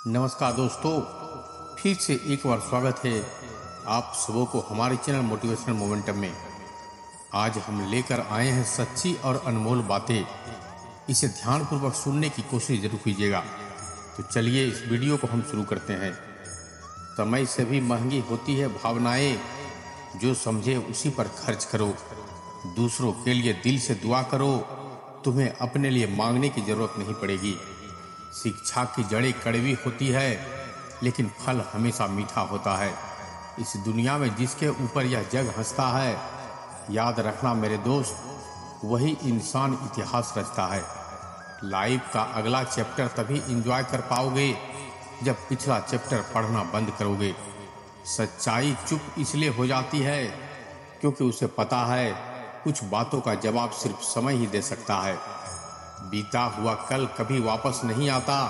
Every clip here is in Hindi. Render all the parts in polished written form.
नमस्कार दोस्तों, फिर से एक बार स्वागत है आप सबों को हमारे चैनल मोटिवेशनल मोमेंटम में। आज हम लेकर आए हैं सच्ची और अनमोल बातें। इसे ध्यानपूर्वक सुनने की कोशिश जरूर कीजिएगा। तो चलिए इस वीडियो को हम शुरू करते हैं। समय से भी महंगी होती है भावनाएं, जो समझे उसी पर खर्च करो। दूसरों के लिए दिल से दुआ करो, तुम्हें अपने लिए मांगने की जरूरत नहीं पड़ेगी। शिक्षा की जड़ें कड़वी होती है, लेकिन फल हमेशा मीठा होता है। इस दुनिया में जिसके ऊपर यह जग हंसता है, याद रखना मेरे दोस्त, वही इंसान इतिहास रचता है। लाइफ का अगला चैप्टर तभी एंजॉय कर पाओगे जब पिछला चैप्टर पढ़ना बंद करोगे। सच्चाई चुप इसलिए हो जाती है क्योंकि उसे पता है कुछ बातों का जवाब सिर्फ समय ही दे सकता है। बीता हुआ कल कभी वापस नहीं आता,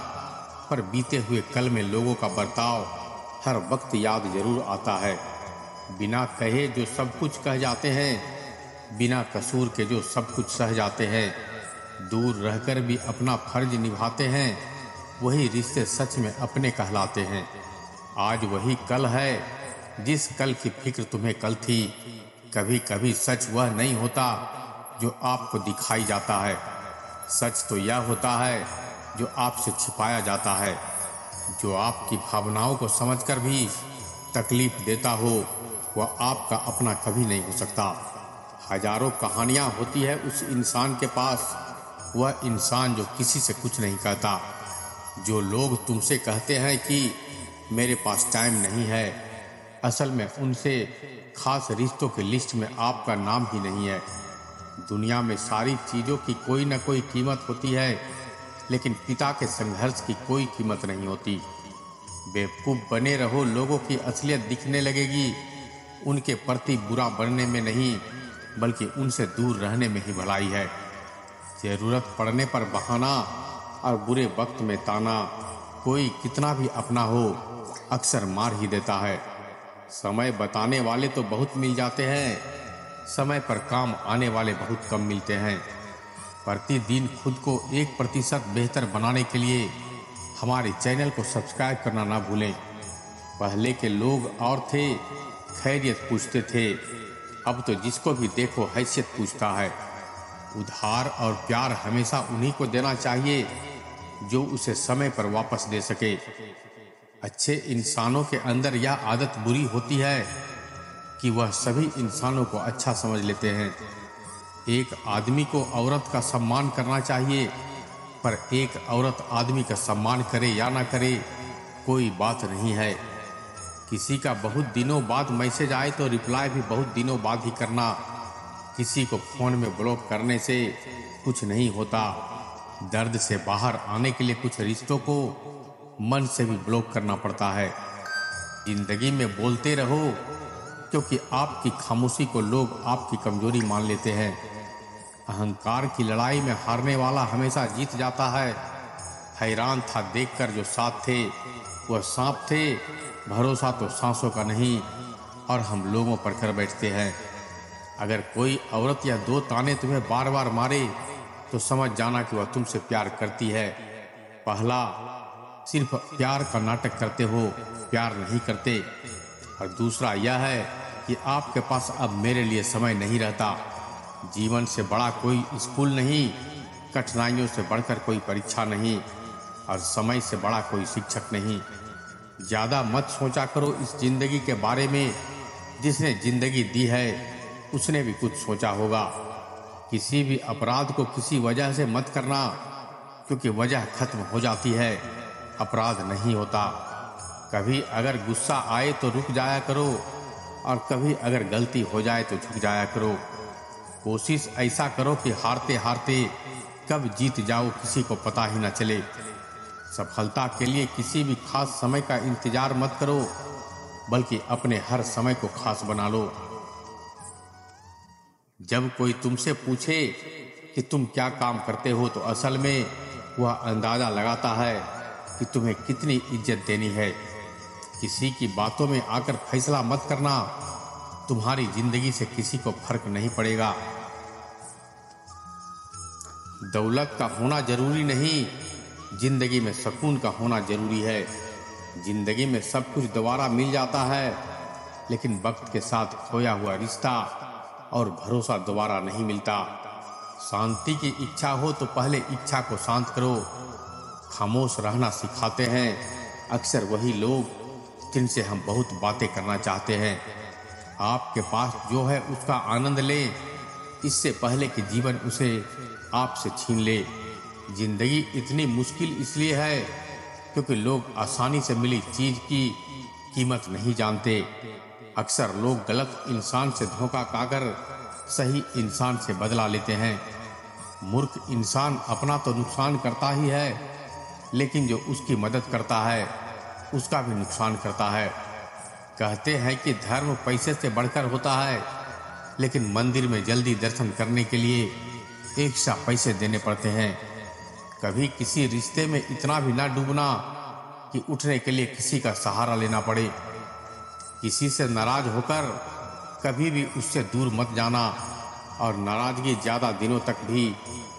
पर बीते हुए कल में लोगों का बर्ताव हर वक्त याद जरूर आता है। बिना कहे जो सब कुछ कह जाते हैं, बिना कसूर के जो सब कुछ सह जाते हैं, दूर रहकर भी अपना फर्ज निभाते हैं, वही रिश्ते सच में अपने कहलाते हैं। आज वही कल है जिस कल की फिक्र तुम्हें कल थी। कभी कभी सच वह नहीं होता जो आपको दिखाई जाता है, सच तो यह होता है जो आपसे छिपाया जाता है। जो आपकी भावनाओं को समझकर भी तकलीफ देता हो, वह आपका अपना कभी नहीं हो सकता। हजारों कहानियां होती है उस इंसान के पास, वह इंसान जो किसी से कुछ नहीं कहता। जो लोग तुमसे कहते हैं कि मेरे पास टाइम नहीं है, असल में उनसे खास रिश्तों की लिस्ट में आपका नाम ही नहीं है। दुनिया में सारी चीज़ों की कोई न कोई कीमत होती है, लेकिन पिता के संघर्ष की कोई कीमत नहीं होती। बेवकूफ़ बने रहो, लोगों की असलियत दिखने लगेगी। उनके प्रति बुरा बनने में नहीं, बल्कि उनसे दूर रहने में ही भलाई है। ज़रूरत पड़ने पर बहाना और बुरे वक्त में ताना, कोई कितना भी अपना हो अक्सर मार ही देता है। समय बताने वाले तो बहुत मिल जाते हैं, समय पर काम आने वाले बहुत कम मिलते हैं। प्रतिदिन खुद को 1% बेहतर बनाने के लिए हमारे चैनल को सब्सक्राइब करना ना भूलें। पहले के लोग और थे, खैरियत पूछते थे, अब तो जिसको भी देखो हैसियत पूछता है। उधार और प्यार हमेशा उन्हीं को देना चाहिए जो उसे समय पर वापस दे सके। अच्छे इंसानों के अंदर यह आदत बुरी होती है कि वह सभी इंसानों को अच्छा समझ लेते हैं। एक आदमी को औरत का सम्मान करना चाहिए, पर एक औरत आदमी का सम्मान करे या ना करे कोई बात नहीं है। किसी का बहुत दिनों बाद मैसेज आए तो रिप्लाई भी बहुत दिनों बाद ही करना। किसी को फोन में ब्लॉक करने से कुछ नहीं होता। दर्द से बाहर आने के लिए कुछ रिश्तों को मन से भी ब्लॉक करना पड़ता है। जिंदगी में बोलते रहो, क्योंकि आपकी खामोशी को लोग आपकी कमजोरी मान लेते हैं। अहंकार की लड़ाई में हारने वाला हमेशा जीत जाता है। हैरान था देखकर जो साथ थे वह सांप थे, भरोसा तो सांसों का नहीं और हम लोगों पर कर बैठते हैं। अगर कोई औरत या दो ताने तुम्हें बार बार मारे तो समझ जाना कि वह तुमसे प्यार करती है। पहला, सिर्फ प्यार का नाटक करते हो, प्यार नहीं करते। और दूसरा यह है कि आपके पास अब मेरे लिए समय नहीं रहता। जीवन से बड़ा कोई स्कूल नहीं, कठिनाइयों से बढ़कर कोई परीक्षा नहीं, और समय से बड़ा कोई शिक्षक नहीं। ज़्यादा मत सोचा करो इस जिंदगी के बारे में। जिसने जिंदगी दी है उसने भी कुछ सोचा होगा। किसी भी अपराध को किसी वजह से मत करना, क्योंकि वजह खत्म हो जाती है, अपराध नहीं होता। कभी अगर गुस्सा आए तो रुक जाया करो, और कभी अगर गलती हो जाए तो झुक जाया करो। कोशिश ऐसा करो कि हारते हारते कब जीत जाओ किसी को पता ही न चले। सफलता के लिए किसी भी खास समय का इंतजार मत करो, बल्कि अपने हर समय को खास बना लो। जब कोई तुमसे पूछे कि तुम क्या काम करते हो, तो असल में वह अंदाजा लगाता है कि तुम्हें कितनी इज्जत देनी है। किसी की बातों में आकर फैसला मत करना, तुम्हारी जिंदगी से किसी को फर्क नहीं पड़ेगा। दौलत का होना जरूरी नहीं, जिंदगी में सुकून का होना जरूरी है। जिंदगी में सब कुछ दोबारा मिल जाता है, लेकिन वक्त के साथ खोया हुआ रिश्ता और भरोसा दोबारा नहीं मिलता। शांति की इच्छा हो तो पहले इच्छा को शांत करो। खामोश रहना सिखाते हैं अक्सर वही लोग जिनसे हम बहुत बातें करना चाहते हैं। आपके पास जो है उसका आनंद लें, इससे पहले कि जीवन उसे आपसे छीन ले। जिंदगी इतनी मुश्किल इसलिए है क्योंकि लोग आसानी से मिली चीज की कीमत नहीं जानते। अक्सर लोग गलत इंसान से धोखा खाकर सही इंसान से बदला लेते हैं। मूर्ख इंसान अपना तो नुकसान करता ही है, लेकिन जो उसकी मदद करता है उसका भी नुकसान करता है। कहते हैं कि धर्म पैसे से बढ़कर होता है, लेकिन मंदिर में जल्दी दर्शन करने के लिए एक्स्ट्रा पैसे देने पड़ते हैं। कभी किसी रिश्ते में इतना भी ना डूबना कि उठने के लिए किसी का सहारा लेना पड़े। किसी से नाराज होकर कभी भी उससे दूर मत जाना, और नाराजगी ज्यादा दिनों तक भी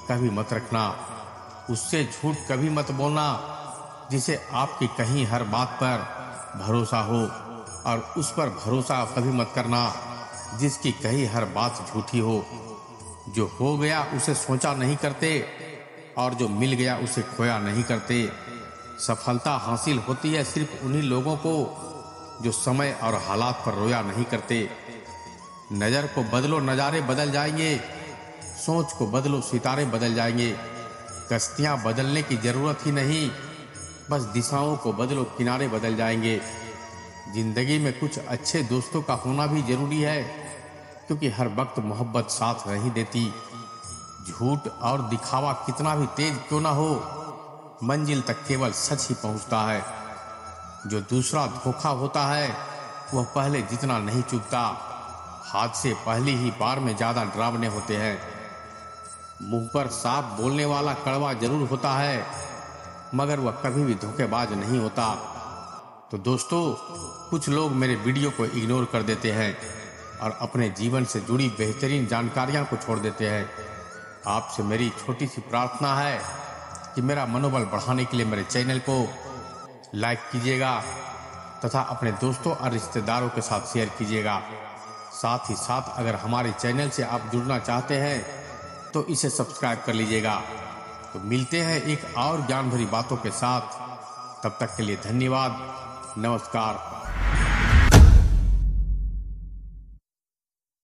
कभी मत रखना। उससे झूठ कभी मत बोलना जिसे आपकी कहीं हर बात पर भरोसा हो, और उस पर भरोसा कभी मत करना जिसकी कहीं हर बात झूठी हो। जो हो गया उसे सोचा नहीं करते, और जो मिल गया उसे खोया नहीं करते। सफलता हासिल होती है सिर्फ उन्हीं लोगों को जो समय और हालात पर रोया नहीं करते। नजर को बदलो नजारे बदल जाएंगे, सोच को बदलो सितारे बदल जाएंगे। कश्तियां बदलने की जरूरत ही नहीं, बस दिशाओं को बदलो किनारे बदल जाएंगे। जिंदगी में कुछ अच्छे दोस्तों का होना भी जरूरी है, क्योंकि हर वक्त मोहब्बत साथ नहीं देती। झूठ और दिखावा कितना भी तेज क्यों ना हो, मंजिल तक केवल सच ही पहुंचता है। जो दूसरा धोखा होता है वह पहले जितना नहीं चुभता, हाथ से पहली ही बार में ज्यादा डरावने होते हैं। मुंह पर साफ बोलने वाला कड़वा जरूर होता है, मगर वह कभी भी धोखेबाज नहीं होता। तो दोस्तों, कुछ लोग मेरे वीडियो को इग्नोर कर देते हैं और अपने जीवन से जुड़ी बेहतरीन जानकारियां को छोड़ देते हैं। आपसे मेरी छोटी सी प्रार्थना है कि मेरा मनोबल बढ़ाने के लिए मेरे चैनल को लाइक कीजिएगा तथा अपने दोस्तों और रिश्तेदारों के साथ शेयर कीजिएगा। साथ ही साथ अगर हमारे चैनल से आप जुड़ना चाहते हैं तो इसे सब्सक्राइब कर लीजिएगा। तो मिलते हैं एक और ज्ञान भरी बातों के साथ। तब तक के लिए धन्यवाद। नमस्कार।